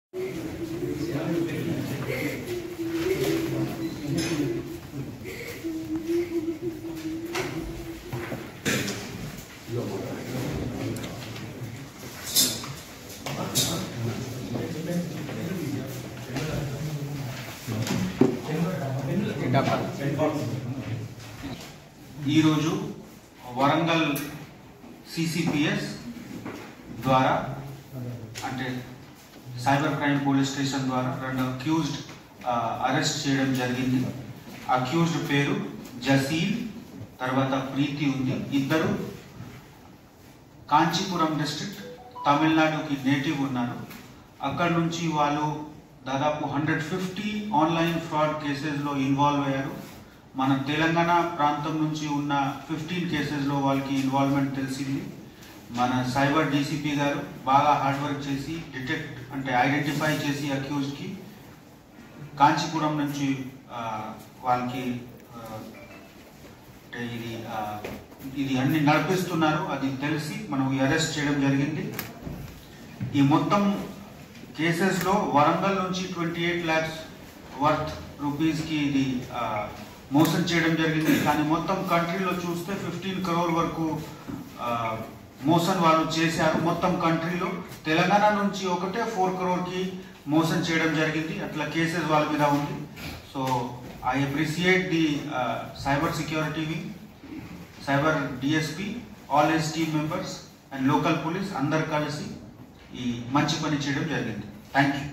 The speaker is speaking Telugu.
ఈరోజు వరంగల్ సిసిపిఎస్ ద్వారా అంటే సైబర్ క్రైమ్ పోలీస్ స్టేషన్ ద్వారా 2 అక్యూజ్డ్ అరెస్ట్ చేయడం జరిగింది. అక్యూజ్డ్ పేరు జసీల్, తర్వాత ప్రీతి ఉంది. ఇద్దరు కాంచీపురం డిస్ట్రిక్ట్ తమిళనాడుకి నేటివ్ ఉన్నారు. అక్కడ నుంచి వాళ్ళు దాదాపు 150 ఆన్లైన్ ఫ్రాడ్ కేసెస్లో ఇన్వాల్వ్ అయ్యారు. మన తెలంగాణ ప్రాంతం నుంచి ఉన్న 15 కేసెస్లో వాళ్ళకి ఇన్వాల్వ్మెంట్ తెలిసింది. మన సైబర్ డీసీపీ గారు బాగా హార్డ్ వర్క్ చేసి ఐడెంటిఫై చేసి అక్యూజ్కి కాంచీపురం నుంచి వాళ్ళకి ఇది అన్ని నడిపిస్తున్నారు అది తెలిసి మనం అరెస్ట్ చేయడం జరిగింది. ఈ మొత్తం కేసెస్లో వరంగల్ నుంచి 28 lakhs వర్త్ రూపీస్కి ఇది మోసం చేయడం జరిగింది. కానీ మొత్తం కంట్రీలో చూస్తే 15 crore వరకు మోసం వాళ్ళు చేశారు. మొత్తం కంట్రీలో తెలంగాణ నుంచి ఒకటే 4 crore మోసం చేయడం జరిగింది. అట్లా కేసెస్ వాళ్ళ మీద ఉంది. So I appreciate the cyber security wing, cyber DSP, all his team members and local police అందరు కలిసి ఈ మంచి పని చేయడం జరిగింది. Thank you.